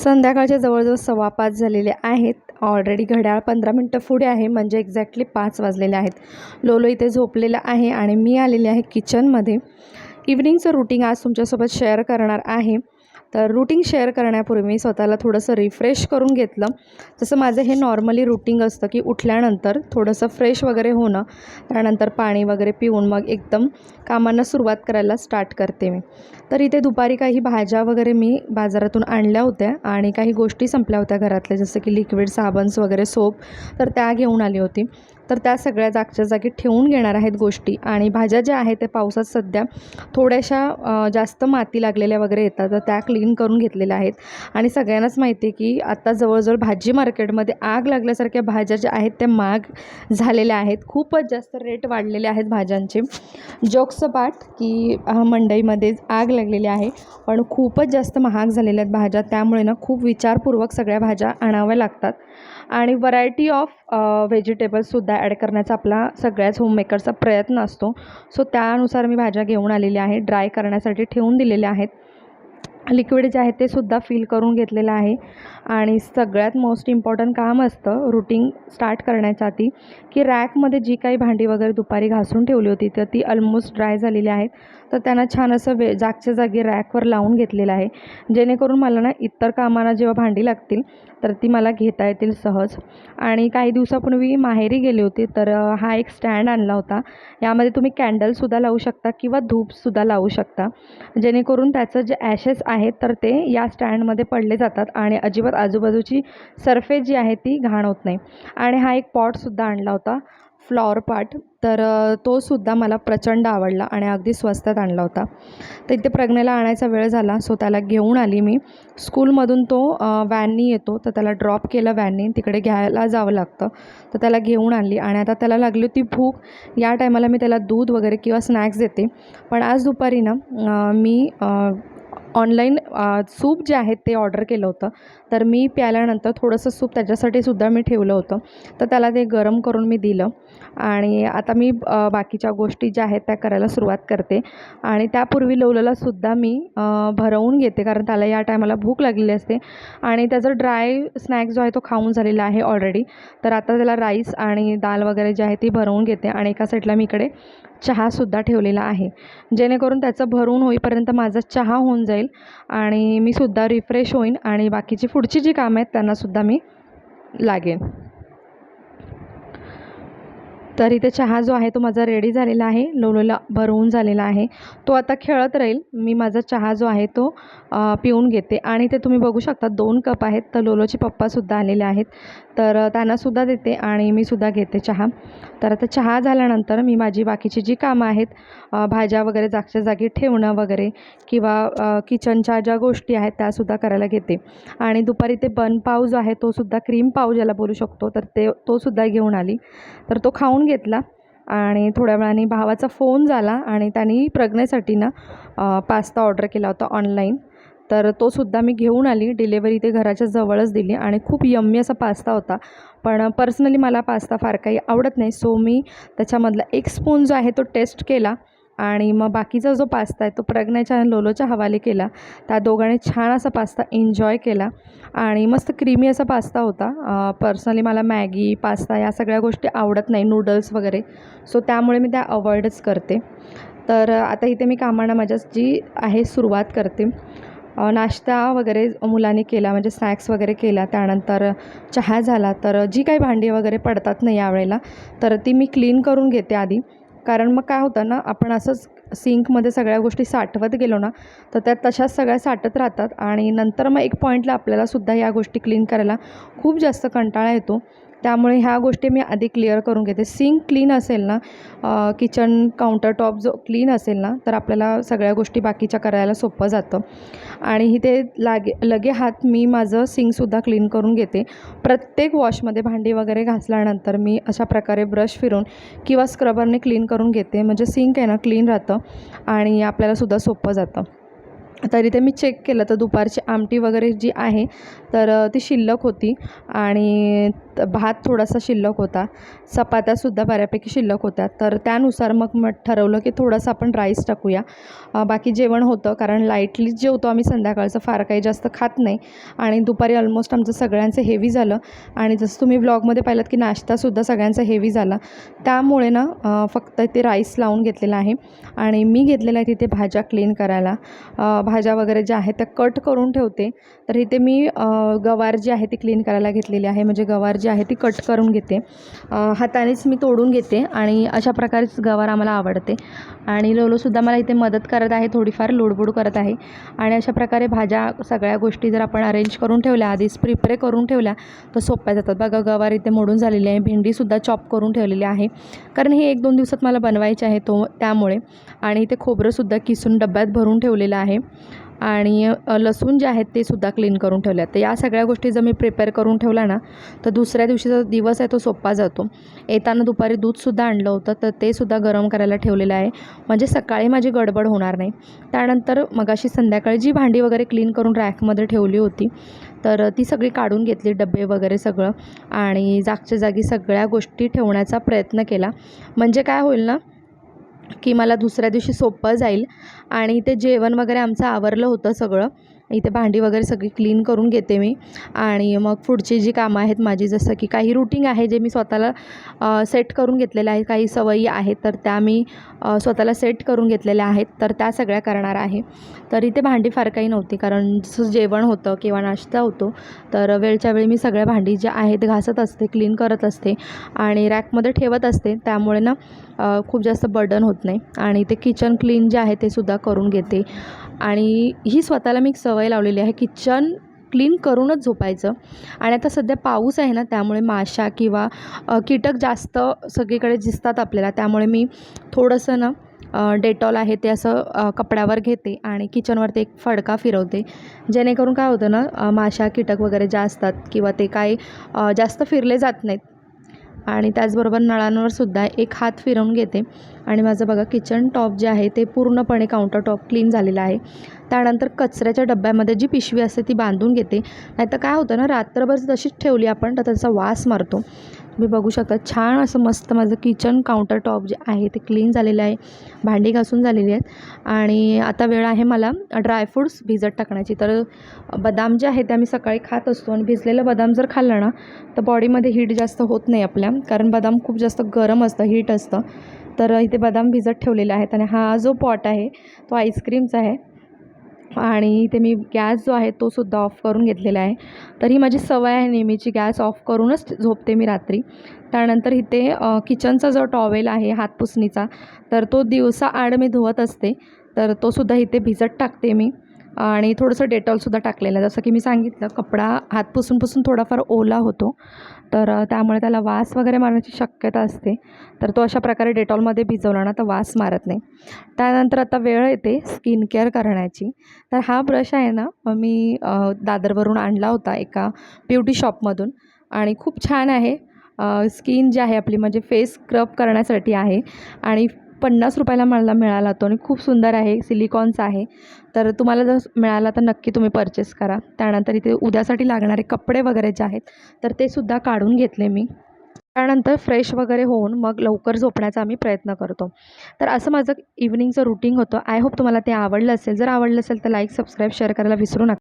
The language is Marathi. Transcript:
संध्याकाळच्या जवळजवळ 5:15 झालेले आहेत. ऑलरेडी घड्याळ 15 मिनटं पुढे आहे, म्हणजे एक्झॅक्टली 5 वाजलेले आहेत. लोलो इथे झोपलेला आहे आणि मी आलेले आहे किचनमध्ये. इव्हनिंगचं रूटीन आज तुमच्यासोबत शेअर करणार आहे. तर रूटीन शेअर करण्यापूर्वी मी स्वतःला थोडंसं रिफ्रेश करून घेतलं. जसं माझं हे नॉर्मली रूटीन असतं की उठल्यानंतर थोडंसं फ्रेश वगैरे होणं, त्यानंतर पाणी वगैरे पिऊन मग एकदम कामांना सुरुवात करायला स्टार्ट करते मी. तर इथे दुपारी काही भाज्या वगैरे मी बाजारातून आणल्या होत्या आणि काही गोष्टी संपल्या होत्या घरातल्या, जसं की लिक्विड साबन्स वगैरे सोप, तर त्या घेऊन आली होती. तर त्या सगळ्या जागच्या जागी ठेवून घेणार आहेत गोष्टी. आणि भाज्या ज्या आहेत त्या पावसात सध्या थोड्याशा जास्त माती लागलेल्या वगैरे येतात, तर त्या क्लीन करून घेतलेल्या आहेत. आणि सगळ्यांनाच माहिती आहे की आता जवळजवळ भाजी मार्केटमध्ये आग लागल्यासारख्या भाज्या ज्या आहेत त्या महाग झालेल्या आहेत. खूपच जास्त रेट वाढलेले आहेत भाज्यांचे. जोक्सपाट की मंडईमध्ये आग लागलेली आहे, पण खूपच जास्त महाग झालेल्या आहेत भाज्या. त्यामुळे ना खूप विचारपूर्वक सगळ्या भाज्या आणाव्या लागतात. आणि व्हरायटी ऑफ व्हेजिटेबल्ससुद्धा ॲड करण्याचा आपला सगळ्याच होममेकरचा प्रयत्न असतो. सो त्यानुसार मी भाज्या घेऊन आलेल्या आहे. ड्राय करण्यासाठी ठेवून दिलेल्या आहेत. लिक्विड जे आहे ते सुद्धा फिल करून घेतलेलं आहे. आणि सगळ्यात मोस्ट इम्पॉर्टंट काम असतं रूटीन स्टार्ट करण्याच्या आधी, की रॅकमध्ये जी काही भांडी वगैरे दुपारी घासून ठेवली होती तर ती ऑलमोस्ट ड्राय झालेली आहेत. तर त्यांना छान असं जागच्या जागी रॅकवर लावून घेतलेलं आहे, जेणेकरून मला ना इतर कामांना जेव्हा भांडी लागतील तर ती मला घेता येतील सहज. आणि काही दिवसापूर्वी माहेरी गेले होते, तर हा एक स्टँड आणला होता. यामध्ये तुम्ही कॅन्डलसुद्धा लावू शकता किंवा धूपसुद्धा लावू शकता, जेणेकरून त्याचं जे ॲशेस आहेत तर ते या स्टँडमध्ये पडले जातात आणि अजिबात आजूबाजूची सरफेस जी आहे ती घाण होत नाही. आणि हा एक पॉटसुद्धा आणला होता, फ्लॉवर पॉट, तर तोसुद्धा मला प्रचंड आवडला आणि अगदी स्वस्तात आणला होता. तर इथे प्रज्ञेला आणायचा वेळ झाला, सो त्याला घेऊन आली मी. स्कूलमधून तो व्हॅननी येतो, तर त्याला ड्रॉप केलं व्हॅननी, तिकडे घ्यायला जावं लागतं. तर त्याला घेऊन आणली आणि आता त्याला लागली होती भूक. या टायमाला मी त्याला दूध वगैरे किंवा स्नॅक्स देते. पण आज दुपारी ना मी ऑनलाईन सूप जे आहे ते ऑर्डर केलं होतं. तर मी प्यायल्यानंतर थोडंसं सूप त्याच्यासाठी सुद्धा मी ठेवलं होतं, तर त्याला ते गरम करून मी दिलं. आणि आता मी बाकीच्या गोष्टी ज्या आहेत त्या करायला सुरुवात करते. आणि त्यापूर्वी लोललासुद्धा मी भरवून घेते, कारण त्याला या टायमाला भूक लागलेली असते आणि त्याचा ड्राय स्नॅक जो आहे तो खाऊन झालेला आहे ऑलरेडी. तर आता त्याला राईस आणि दाल वगैरे जी आहे ती भरवून घेते. आणि एका साईडला मी इकडे चहासुद्धा ठेवलेला आहे, जेणेकरून त्याचं भरून होईपर्यंत माझा चहा होऊन जाईल आणि मी सुद्धा रिफ्रेश होईन आणि बाकीची पुढची जी कामं आहेत त्यांनासुद्धा मी लागेन. तर इथे चहा जो आहे तो माझा रेडी झालेला आहे, लोलोला भरवून झालेला आहे. तो आता खेळत राहील. मी माझा चहा जो आहे तो पिऊन घेते. आणि ते तुम्ही बघू शकता 2 कप आहेत, तर लोलोचे पप्पासुद्धा आलेले आहेत, तर त्यांनासुद्धा देते आणि मी सुद्धा घेते चहा. तर आता चहा झाल्यानंतर मी माझी बाकीची जी कामं आहेत, भाज्या वगैरे जागच्या जागी ठेवणं वगैरे किंवा किचनच्या ज्या गोष्टी आहेत त्यासुद्धा करायला घेते. आणि दुपारी ते बन पाव जो आहे तोसुद्धा, क्रीम पाव ज्याला बोलू शकतो, तर तोसुद्धा घेऊन आली. तर तो खाऊन घेतला. आणि थोड्या वेळाने भावाचा फोन झाला आणि त्यांनी प्रज्ञेसाठी ना पास्ता ऑर्डर केला होता ऑनलाईन, तर तोसुद्धा मी घेऊन आली. डिलेवरी ते घराच्या जवळच दिली आणि खूप यम्मी असा पास्ता होता. पण पर्सनली मला पास्ता फार काही आवडत नाही, सो मी त्याच्यामधला 1 स्पून जो आहे तो टेस्ट केला आणि मग बाकीचा जो पास्ता आहे तो प्रज्ञेच्या आणि लोलोच्या हवाले केला. त्या दोघांनी छान असा पास्ता एन्जॉय केला आणि मस्त क्रीमी असा पास्ता होता. पर्सनली मला मॅगी, पास्ता या सगळ्या गोष्टी आवडत नाही, नूडल्स वगैरे, सो त्यामुळे मी त्या अवॉइडच करते. तर आता इथे मी कामांना माझ्या जी आहे सुरुवात करते. नाश्ता वगैरे मुलांनी केला, म्हणजे स्नॅक्स वगैरे केला, त्यानंतर चहा झाला. तर जी काही भांडी वगैरे पडतात ना यावेळेला, तर ती मी क्लीन करून घेते आधी. कारण मग काय होतं ना, आपण असंच सिंकमध्ये सगळ्या गोष्टी साठवत गेलो ना तर त्या तशाच सगळ्या साठत राहतात आणि नंतर मग एक पॉईंटला आपल्यालासुद्धा या गोष्टी क्लीन करायला खूप जास्त कंटाळा येतो. त्यामुळे ह्या गोष्टी मी आधी क्लिअर करून घेते. सिंक क्लीन असेल ना, किचन काउंटरटॉप जो क्लीन असेल ना, तर आपल्याला सगळ्या गोष्टी बाकीच्या करायला सोपं जातं. आणि इथे लगे हात मी माझं सिंकसुद्धा क्लीन करून घेते. प्रत्येक वॉशमध्ये भांडी वगैरे घासल्यानंतर मी अशा प्रकारे ब्रश फिरून किंवा स्क्रबरने क्लीन करून घेते, म्हणजे सिंक आहे ना क्लीन राहतं आणि आपल्यालासुद्धा सोपं जातं. तर इथे मी चेक केलं तर दुपारची आमटी वगैरे जी आहे तर ती शिल्लक होती आणि भात थोडासा शिल्लक होता, चपात्यासुद्धा बऱ्यापैकी शिल्लक होत्या. तर त्यानुसार मग ठरवलं की थोडंसं आपण राईस टाकूया. बाकी जेवण होतं, कारण लाईटलीच जेवतो आम्ही संध्याकाळचं, फार काही जास्त खात नाही. आणि दुपारी ऑलमोस्ट आमचं सगळ्यांचं हेवी झालं. आणि जसं तुम्ही व्लॉगमध्ये पाहिलंत की नाश्तासुद्धा सगळ्यांचा हेवी झाला. त्यामुळे ना फक्त ते राईस लावून घेतलेला आहे. आणि मी घेतलेलं आहे तिथे भाज्या क्लीन करायला. भाज्या वगैरे ज्या आहेत त्या कट करून ठेवते. तर इथे मी गवार जी आहे ती क्लीन करायला घेतलेली आहे. म्हणजे गवार जी आहे ती कट करून घेते, हातानेच मी तोडून घेते. आणि अशा प्रकारेच गवार आम्हाला आवडते. आणि लोलोसुद्धा मला इथे मदत करत आहे, थोडीफार लुडबुड करत आहे. आणि अशा प्रकारे भाज्या सगळ्या गोष्टी जर आपण अरेंज करून ठेवल्या, आधीच प्रिपेअर करून ठेवल्या, तर सोप्या जातात. बघा, गवार इथे मोडून झालेली आहे, भेंडीसुद्धा चॉप करून ठेवलेली आहे, कारण हे 1-2 दिवसात मला बनवायचे आहे त्यामुळे. आणि इथे खोबरंसुद्धा किसून डब्यात भरून ठेवलेलं आहे. आणि लसूण जे आहेत ते सुद्धा क्लीन करून ठेवले आहेत. तर या सगळ्या गोष्टी जर मी प्रिपेअर करून ठेवल्या ना, तर दुसऱ्या दिवशीचा दिवस आहे तो सोपा जातो. येताना दुपारी दूधसुद्धा आणलं होतं, तर ते सुद्धा गरम करायला ठेवलेलं आहे, म्हणजे सकाळी माझी गडबड होणार नाही. त्यानंतर मगाशी संध्याकाळी जी भांडी वगैरे क्लीन करून रॅकमध्ये ठेवली होती, तर ती सगळी काढून घेतली, डबे वगैरे सगळं. आणि जागच्या जागी सगळ्या गोष्टी ठेवण्याचा प्रयत्न केला. म्हणजे काय होईल ना, की मला दुसऱ्या दिवशी सोपं जाईल. आणि ते जेवण वगैरे आमचं आवरलं होतं सगळं. इथे भांडी वगैरे सगळी क्लीन करून घेते मी. आणि मग पुढची जी कामं आहेत माझी, जसं की काही रूटीन आहे जे मी स्वतःला सेट करून घेतलेलं आहे, काही सवयी आहेत तर त्या मी स्वतःला सेट करून घेतलेल्या आहेत, तर त्या सगळ्या करणार आहे. तर इथे भांडी फार काही नव्हती, कारण जसं जेवण होतं किंवा नाश्ता होतो, तर वेळच्या वेळी मी सगळ्या भांडी ज्या आहेत घासत असते, क्लीन करत असते आणि रॅकमध्ये ठेवत असते. त्यामुळे ना खूप जास्त बर्डन होत नाही. आणि ते किचन क्लीन जे आहे ते सुद्धा करून घेते. आणि ही स्वतःला मी एक सवय लावलेली आहे, किचन क्लीन करूनच झोपायचं. आणि आता सध्या पाऊस आहे ना, त्यामुळे माशा किंवा कीटक जास्त सगळीकडे दिसतात आपल्याला. त्यामुळे मी थोडंसं ना डेटॉल आहे ते असं कपड्यावर घेते आणि किचनवरती एक फडका फिरवते, जेणेकरून काय होतं ना, माशा कीटक वगैरे ज्या असतात किंवा ते काय जास्त फिरले जात नाहीत. आणि त्याचबरोबर नळांवर सुद्धा एक हात फिरवून घेते. आणि माझं बघा, किचन टॉप जे आहे ते पूर्णपणे काउंटर टॉप क्लीन झालेलं आहे. त्यानंतर कचऱ्याच्या डब्यामध्ये जी पिशवी असते ती बांधून घेते, नाहीतर काय होतं ना, रात्रभर तशीच ठेवली आपण तर त्याचा वास मारतो. तुम्ही बघू शकता, छान असं मस्त माझं किचन काउंटर टॉप जे आहे ते क्लीन झालेलं आहे, भांडी घासून झालेली आहेत. आणि आता वेळ आहे मला ड्रायफ्रूट्स भिजत टाकण्याची. तर बदाम जे आहे ते आम्ही सकाळी खात असतो, आणि भिजलेलं बदाम जर खाल्लं ना, तर बॉडीमध्ये हीट जास्त होत नाही आपल्या, कारण बदाम खूप जास्त गरम असतं, हीट असतं. तर इथे बदाम भिजत ठेवलेले आहेत. आणि हा जो पॉट आहे तो आईस्क्रीमचा आहे. आणि इथे मी गॅस जो आहे तो सुद्धा ऑफ करून घेतलेला आहे. तर ही माझी सवय आहे नेहमीची, गॅस ऑफ करूनच झोपते मी रात्री. त्यानंतर इथे किचनचा जो टॉवेल आहे हातपुसणीचा, तर तो दिवसाआड मी धुवत असते, तर तो सुद्धा इथे भिजत टाकते मी. आणि थोडंसं डेटॉलसुद्धा टाकलेलं आहे, जसं की मी सांगितलं, कपडा हात पुसून थोडाफार ओला होतो, तर त्यामुळे त्याला वास वगैरे मारण्याची शक्यता असते. तर तो अशा प्रकारे डेटॉलमध्ये भिजवला ना तर वास मारत नाही. त्यानंतर आता वेळ येते स्किन केअर करण्याची. तर हा ब्रश आहे ना, मी दादरवरून आणला होता एका ब्युटी शॉपमधून, आणि खूप छान आहे. स्किन जी आहे आपली, म्हणजे फेस स्क्रब करण्यासाठी आहे. आणि 50 रुपयाला मला मिळाला तो, आणि खूप सुंदर आहे, सिलिकॉनचा आहे. तर तुम्हाला जर मिळाला तर नक्की तुम्ही परचेस करा. त्यानंतर इथे उद्यासाठी लागणारे कपडे वगैरे जे आहेत तर ते सुद्धा काढून घेतले मी. त्यानंतर फ्रेश वगैरे होऊन मग लवकर झोपण्याचा आम्ही प्रयत्न करतो. तर असं माझं इव्हनिंगचं रुटीन होतं. आय होप तुम्हाला ते आवडलं असेल. जर आवडलं असेल तर लाईक, सबस्क्राईब, शेअर करायला विसरू नका.